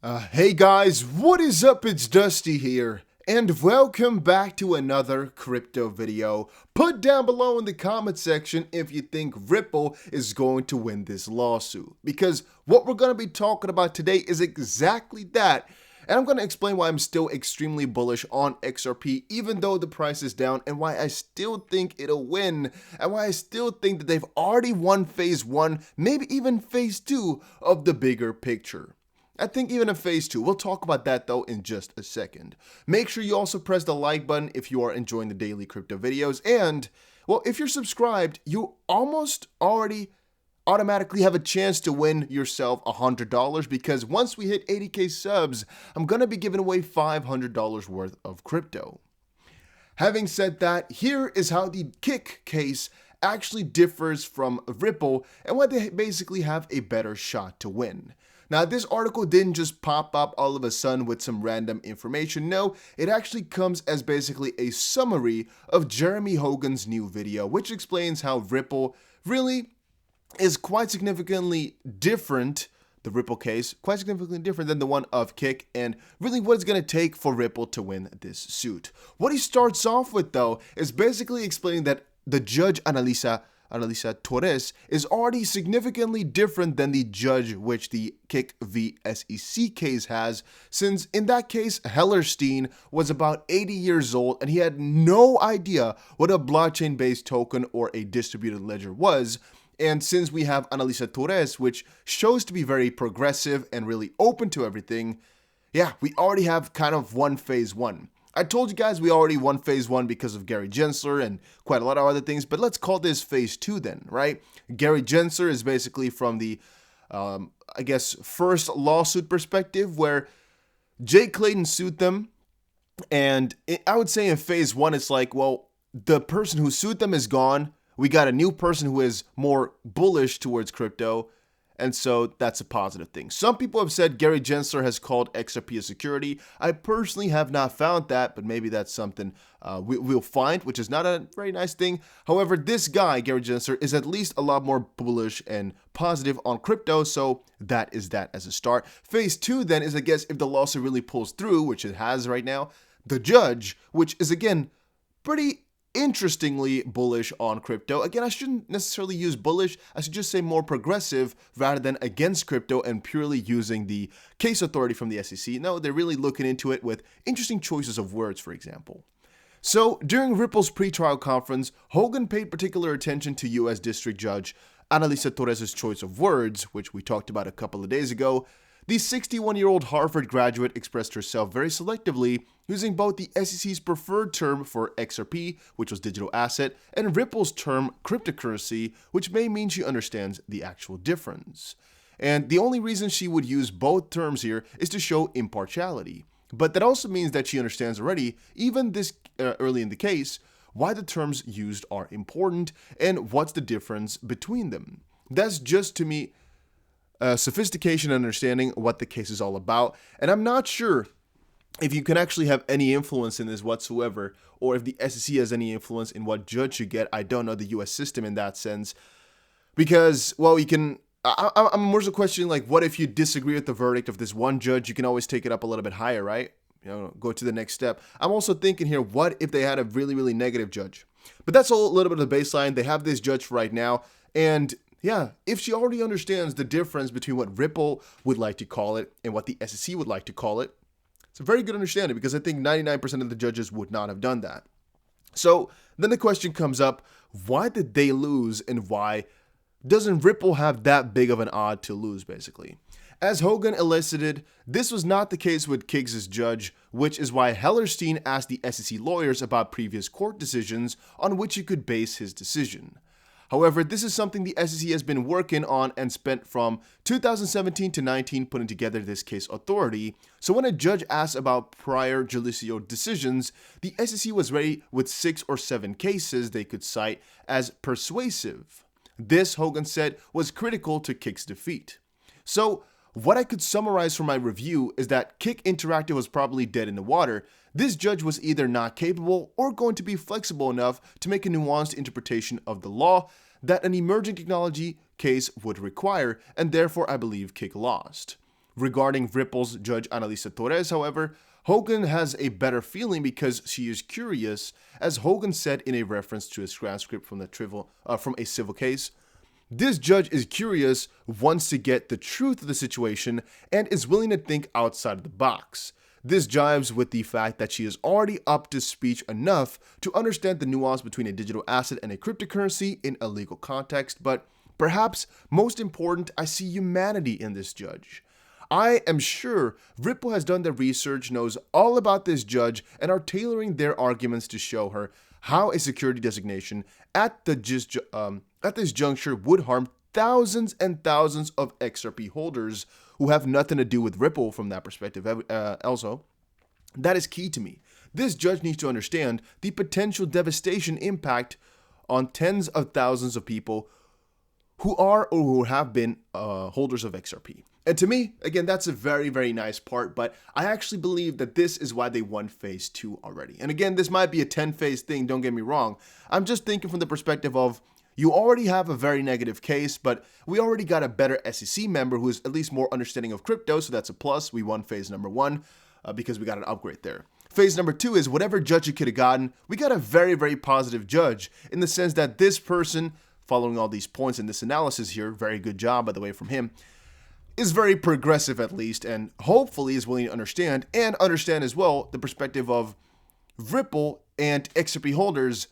Hey guys, what is up? It's Dusty here, and welcome back to another crypto video. Put down below in the comment section if you think Ripple is going to win this lawsuit, because what we're going to be talking about today is exactly that, and I'm going to explain why I'm still extremely bullish on XRP even though the price is down, and why I still think it'll win, and why I still think that they've already won phase 1, maybe even phase 2 of the bigger picture. I think even in phase 2. We'll talk about that though in just a second. Make sure you also press the like button if you are enjoying the daily crypto videos. And, well, if you're subscribed, you almost already automatically have a chance to win yourself $100, because once we hit 80k subs, I'm going to be giving away $500 worth of crypto. Having said that, here is how the Kick case actually differs from Ripple and why they basically have a better shot to win. Now, this article didn't just pop up all of a sudden with some random information. No, it actually comes as basically a summary of Jeremy Hogan's new video, which explains how Ripple really is quite significantly different, the Ripple case, quite significantly different than the one of Kick, and really what it's going to take for Ripple to win this suit. What he starts off with, though, is basically explaining that the judge Analisa Torres is already significantly different than the judge which the Kick v SEC case has, since in that case Hellerstein was about 80 years old and he had no idea what a blockchain-based token or a distributed ledger was. And since we have Analisa Torres, which shows to be very progressive and really open to everything, yeah, we already have kind of won phase 1. I told you guys we already won phase 1 because of Gary Gensler and quite a lot of other things, but let's call this phase 2 then, right? Gary Gensler is basically from the, I guess, first lawsuit perspective, where Jay Clayton sued them, and I would say in phase 1 it's like, well, the person who sued them is gone, we got a new person who is more bullish towards crypto, and so that's a positive thing. Some people have said Gary Gensler has called XRP a security. I personally have not found that, but maybe that's something we'll find, which is not a very nice thing. However, this guy, Gary Gensler, is at least a lot more bullish and positive on crypto, so that is that as a start. Phase 2 then is, I guess, if the lawsuit really pulls through, which it has right now, the judge, which is again pretty interestingly bullish on crypto. Again, I shouldn't necessarily use bullish, I should just say more progressive rather than against crypto and purely using the case authority from the SEC. No, they're really looking into it with interesting choices of words, for example. So, during Ripple's pre-trial conference, Hogan paid particular attention to U.S. District Judge Analisa Torres' choice of words, which we talked about a couple of days ago. The 61-year-old Harvard graduate expressed herself very selectively, using both the SEC's preferred term for XRP, which was digital asset, and Ripple's term cryptocurrency, which may mean she understands the actual difference. And the only reason she would use both terms here is to show impartiality. But that also means that she understands already, even this early in the case, why the terms used are important and what's the difference between them. That's just, to me, sophistication and understanding what the case is all about. And I'm not sure if you can actually have any influence in this whatsoever, or if the SEC has any influence in what judge you get. I don't know the US system in that sense, because, well, you can, I'm more so questioning, like, what if you disagree with the verdict of this one judge? You can always take it up a little bit higher, right? You know, go to the next step. I'm also thinking here, what if they had a really, really negative judge? But that's a little bit of the baseline. They have this judge right now, and yeah, if she already understands the difference between what Ripple would like to call it and what the SEC would like to call it, it's a very good understanding, because I think 99% of the judges would not have done that. So then the question comes up, why did they lose, and why doesn't Ripple have that big of an odd to lose, basically? As Hogan elicited, this was not the case with Kick's judge, which is why Hellerstein asked the SEC lawyers about previous court decisions on which he could base his decision. However, this is something the SEC has been working on and spent from 2017 to 19 putting together this case authority. So when a judge asked about prior judicial decisions, the SEC was ready with 6 or 7 cases they could cite as persuasive. This, Hogan said, was critical to Kick's defeat. So what I could summarize from my review is that Kick Interactive was probably dead in the water. This judge was either not capable or going to be flexible enough to make a nuanced interpretation of the law that an emerging technology case would require, and therefore I believe Kick lost. Regarding Ripple's Judge Analisa Torres, however, Hogan has a better feeling because she is curious, as Hogan said in a reference to his transcript from a civil case. This judge is curious, wants to get the truth of the situation, and is willing to think outside of the box. This jives with the fact that she is already up to speech enough to understand the nuance between a digital asset and a cryptocurrency in a legal context, but perhaps most important, I see humanity in this judge. I am sure Ripple has done their research, knows all about this judge, and are tailoring their arguments to show her how a security designation at this juncture would harm thousands and thousands of XRP holders who have nothing to do with Ripple from that perspective. Also, that is key to me. This judge needs to understand the potential devastation impact on tens of thousands of people who are or who have been holders of XRP. And to me, again, that's a very, very nice part, but I actually believe that this is why they won phase 2 already. And again, this might be a 10-phase thing, don't get me wrong. I'm just thinking from the perspective of, you already have a very negative case, but we already got a better SEC member who is at least more understanding of crypto, so that's a plus. We won phase number 1 because we got an upgrade there. Phase number 2 is whatever judge you could have gotten, we got a very, very positive judge in the sense that this person, following all these points in this analysis here, very good job, by the way, from him, is very progressive at least, and hopefully is willing to understand as well the perspective of Ripple and XRP holders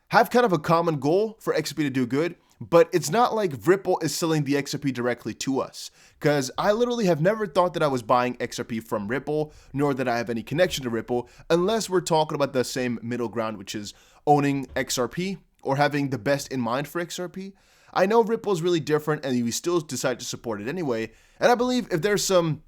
have kind of a common goal for XRP to do good, but it's not like Ripple is selling the XRP directly to us, because I literally have never thought that I was buying XRP from Ripple, nor that I have any connection to Ripple, unless we're talking about the same middle ground, which is owning XRP or having the best in mind for XRP. I know Ripple is really different, and we still decide to support it anyway, and I believe if there's some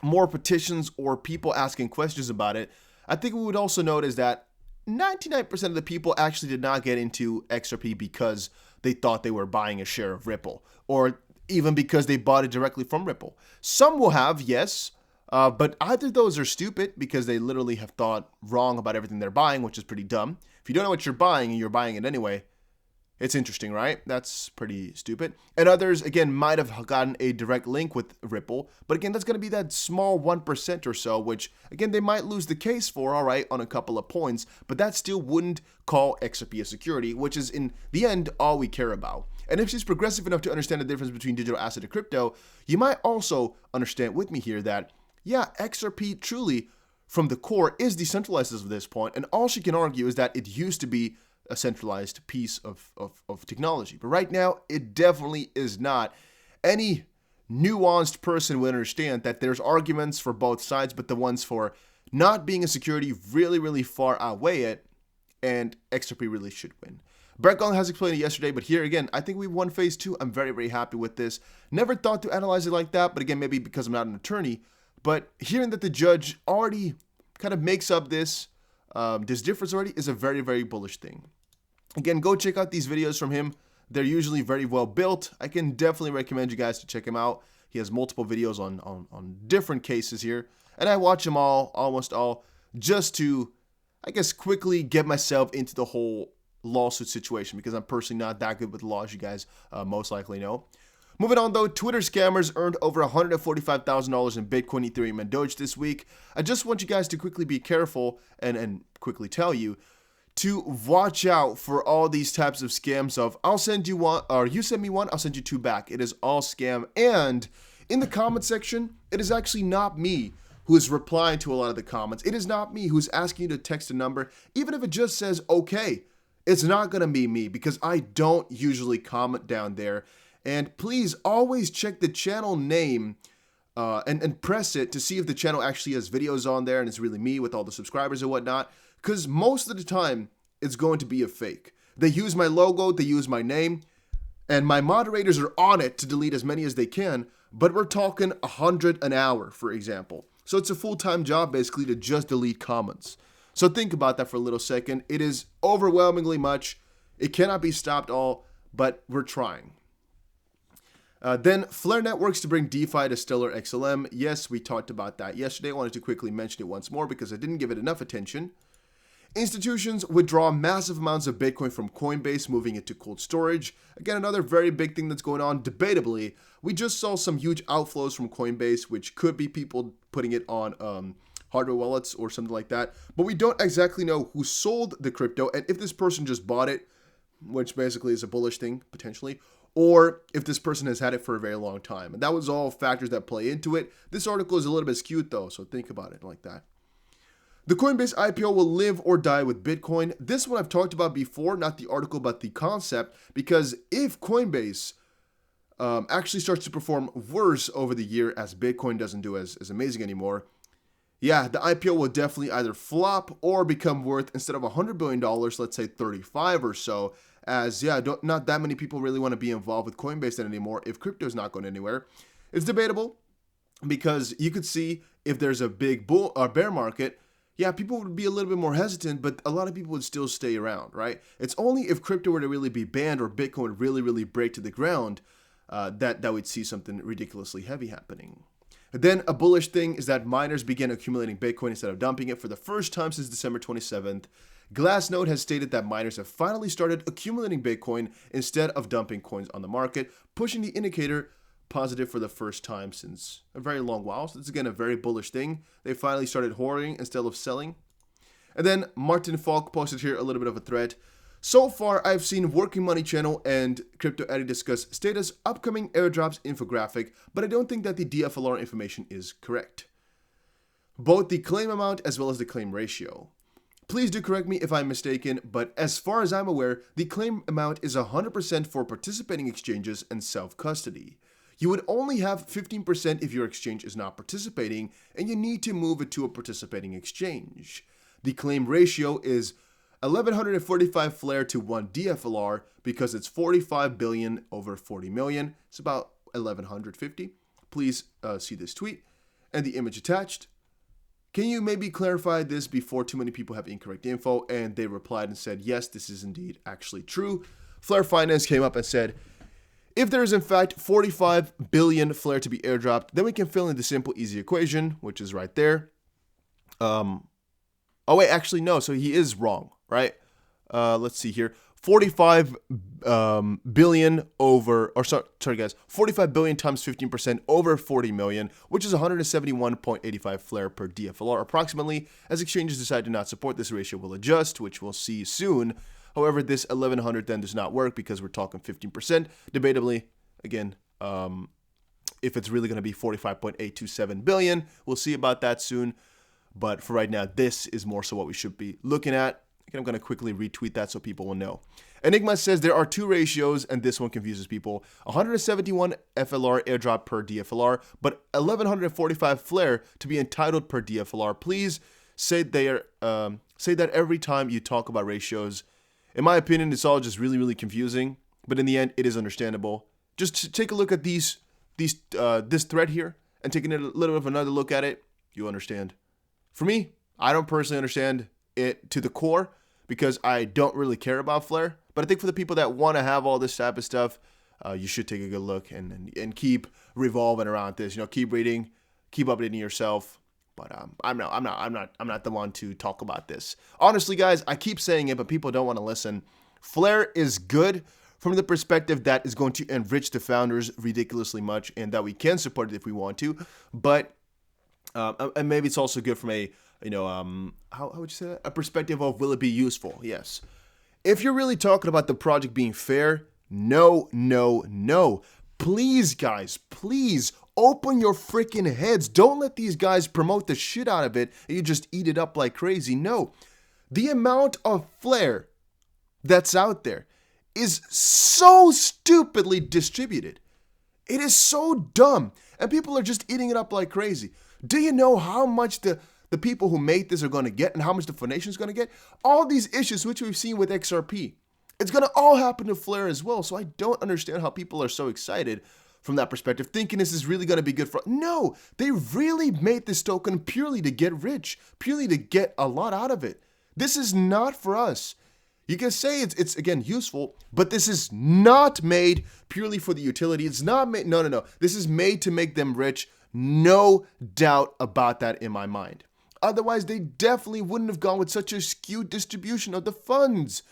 more petitions or people asking questions about it, I think we would also notice that 99% of the people actually did not get into XRP because they thought they were buying a share of Ripple, or even because they bought it directly from Ripple. Some will have, yes, but either of those are stupid because they literally have thought wrong about everything they're buying, which is pretty dumb. If you don't know what you're buying and you're buying it anyway, it's interesting, right? That's pretty stupid. And others, again, might have gotten a direct link with Ripple. But again, that's going to be that small 1% or so, which, again, they might lose the case for, all right, on a couple of points. But that still wouldn't call XRP a security, which is, in the end, all we care about. And if she's progressive enough to understand the difference between digital asset and crypto, you might also understand with me here that, yeah, XRP truly, from the core, is decentralized as of this point. And all she can argue is that it used to be a centralized piece of technology. But right now, it definitely is not. Any nuanced person would understand that there's arguments for both sides, but the ones for not being a security really, really far outweigh it, and XRP really should win. Brett Gong has explained it yesterday, but here again, I think we won phase 2. I'm very, very happy with this. Never thought to analyze it like that, but again, maybe because I'm not an attorney, but hearing that the judge already kind of makes up this difference already is a very, very bullish thing. Again, go check out these videos from him. They're usually very well built. I can definitely recommend you guys to check him out. He has multiple videos on different cases here, and I watch them all, almost all, just to, I guess, quickly get myself into the whole lawsuit situation, because I'm personally not that good with law, as you guys most likely know. Moving on though, Twitter scammers earned over $145,000 in Bitcoin, Ethereum, and Doge this week. I just want you guys to quickly be careful and quickly tell you to watch out for all these types of scams of, I'll send you one, or you send me one, I'll send you 2 back. It is all scam. And in the comment section, it is actually not me who is replying to a lot of the comments. It is not me who's asking you to text a number. Even if it just says, okay, it's not going to be me, because I don't usually comment down there. And please always check the channel name and press it to see if the channel actually has videos on there and it's really me with all the subscribers and whatnot. Because most of the time, it's going to be a fake. They use my logo, they use my name, and my moderators are on it to delete as many as they can, but we're talking 100 an hour, for example. So it's a full-time job, basically, to just delete comments. So think about that for a little second. It is overwhelmingly much. It cannot be stopped all, but we're trying. Then Flare Networks to bring DeFi to Stellar XLM. Yes, we talked about that yesterday. I wanted to quickly mention it once more because I didn't give it enough attention. Institutions withdraw massive amounts of Bitcoin from Coinbase, moving it to cold storage. Again, another very big thing that's going on. Debatably, we just saw some huge outflows from Coinbase, which could be people putting it on hardware wallets or something like that. But we don't exactly know who sold the crypto and if this person just bought it, which basically is a bullish thing, potentially, or if this person has had it for a very long time. And that was all factors that play into it. This article is a little bit skewed, though, so think about it like that. The Coinbase IPO will live or die with Bitcoin. This one I've talked about before, not the article, but the concept, because if Coinbase actually starts to perform worse over the year as Bitcoin doesn't do as amazing anymore, yeah, the IPO will definitely either flop or become worth, instead of $100 billion, let's say 35 or so, as, yeah, not that many people really want to be involved with Coinbase anymore if crypto is not going anywhere. It's debatable because you could see if there's a big bull or bear market, yeah, people would be a little bit more hesitant, but a lot of people would still stay around, right? It's only if crypto were to really be banned or Bitcoin would really, really break to the ground that we'd see something ridiculously heavy happening. Then a bullish thing is that miners began accumulating Bitcoin instead of dumping it for the first time since December 27th. Glassnode has stated that miners have finally started accumulating Bitcoin instead of dumping coins on the market, pushing the indicator positive for the first time since a very long while. So this is again a very bullish thing. They finally started hoarding instead of selling. And then Martin Falk posted here a little bit of a thread. So far, I've seen Working Money Channel and Crypto Eddy discuss status upcoming airdrops infographic, but I don't think that the DFLR information is correct. Both the claim amount as well as the claim ratio. Please do correct me if I'm mistaken, but as far as I'm aware, the claim amount is 100% for participating exchanges and self-custody. You would only have 15% if your exchange is not participating, and you need to move it to a participating exchange. The claim ratio is 1145 Flare to 1 DFLR because it's 45 billion over 40 million. It's about 1150. Please see this tweet and the image attached. Can you maybe clarify this before too many people have incorrect info? And they replied and said, yes, this is indeed actually true. Flare Finance came up and said, if there is in fact 45 billion Flare to be airdropped, then we can fill in the simple easy equation, which is right there. Oh wait, actually no, so he is wrong, right? Let's see here. 45 billion over, or sorry guys, 45 billion times 15% over 40 million, which is 171.85 Flare per DFLR approximately. As exchanges decide to not support, this ratio will adjust, which we'll see soon. However, this 1100 then does not work because we're talking 15%. Debatably, again, if it's really going to be 45.827 billion, we'll see about that soon. But for right now, this is more so what we should be looking at. Again, I'm going to quickly retweet that so people will know. Enigma says there are two ratios, and this one confuses people. 171 FLR airdrop per DFLR, but 1145 Flare to be entitled per DFLR. Please say that every time you talk about ratios. In my opinion, it's all just really, really confusing. But in the end, it is understandable. Just take a look at this thread here, and taking a little bit of another look at it, you'll understand. For me, I don't personally understand it to the core because I don't really care about Flare. But I think for the people that want to have all this type of stuff, you should take a good look and keep revolving around this. You know, keep reading, keep updating yourself. But I'm not the one to talk about this. Honestly, guys, I keep saying it, but people don't want to listen. Flare is good from the perspective that is going to enrich the founders ridiculously much, and that we can support it if we want to. But and maybe it's also good from a, you know, how would you say that? A perspective of, will it be useful? Yes. If you're really talking about the project being fair, no. Please, guys, please open your freaking heads. Don't let these guys promote the shit out of it and you just eat it up like crazy. No. The amount of Flare that's out there is so stupidly distributed. It is so dumb. And people are just eating it up like crazy. Do you know how much the people who made this are going to get and how much the foundation is going to get? All these issues which we've seen with XRP, it's going to all happen to Flare as well. So I don't understand how people are so excited from that perspective, thinking this is really going to be good for... No, they really made this token purely to get rich, purely to get a lot out of it. This is not for us. You can say it's again, useful, but this is not made purely for the utility. It's not made... No. This is made to make them rich. No doubt about that in my mind. Otherwise, they definitely wouldn't have gone with such a skewed distribution of the funds.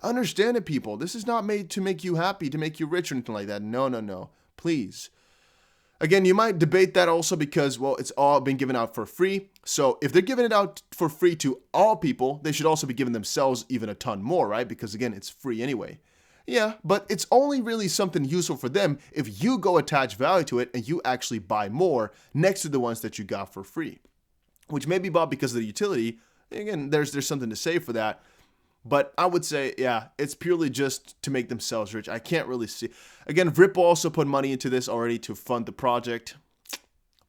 Understand it, people. This is not made to make you happy, to make you rich or anything like that. No, no, no. Please. Again, you might debate that also because, well, it's all been given out for free. So if they're giving it out for free to all people, they should also be giving themselves even a ton more, right? Because again, it's free anyway. Yeah, but it's only really something useful for them if you go attach value to it and you actually buy more next to the ones that you got for free, which may be bought because of the utility. Again, there's something to say for that. But I would say, yeah, it's purely just to make themselves rich. I can't really see. Again, Ripple also put money into this already to fund the project.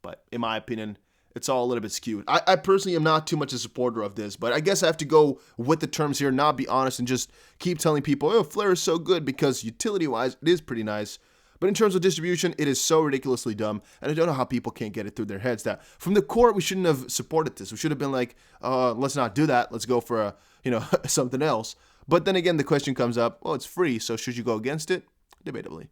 But in my opinion, it's all a little bit skewed. I personally am not too much a supporter of this, but I guess I have to go with the terms here, not be honest, and just keep telling people, oh, Flare is so good because utility-wise, it is pretty nice. But in terms of distribution, it is so ridiculously dumb, and I don't know how people can't get it through their heads that from the core, we shouldn't have supported this. We should have been like, let's not do that. Let's go for something else. But then again, the question comes up, well, it's free, so should you go against it? Debatably.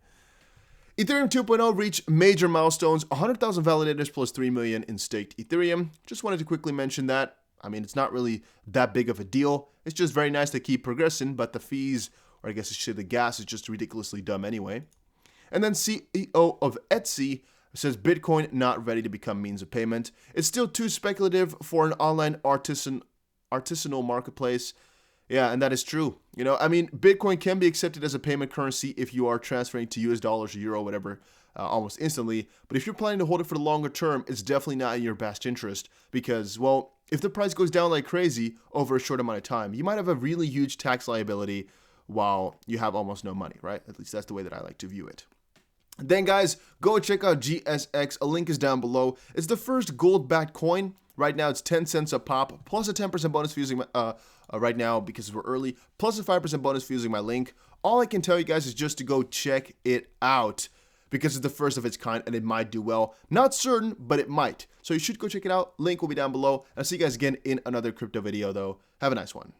Ethereum 2.0 reached major milestones, 100,000 validators plus 3 million in staked Ethereum. Just wanted to quickly mention that. I mean, it's not really that big of a deal. It's just very nice to keep progressing, but the fees, or I guess the gas, is just ridiculously dumb anyway. And then CEO of Etsy says Bitcoin not ready to become means of payment. It's still too speculative for an online artisanal marketplace. Yeah, and that is true. I mean, Bitcoin can be accepted as a payment currency if you are transferring to US dollars or euro, whatever, almost instantly. But if you're planning to hold it for the longer term, it's definitely not in your best interest because, well, if the price goes down like crazy over a short amount of time, you might have a really huge tax liability while you have almost no money, right? At least that's the way that I like to view it. Then, guys, go check out GSX. A link is down below. It's the first gold-backed coin. Right now, it's 10 cents a pop, plus a 10% bonus for using my, right now because we're early, plus a 5% bonus for using my link. All I can tell you guys is just to go check it out because it's the first of its kind and it might do well. Not certain, but it might. So you should go check it out. Link will be down below. I'll see you guys again in another crypto video, though. Have a nice one.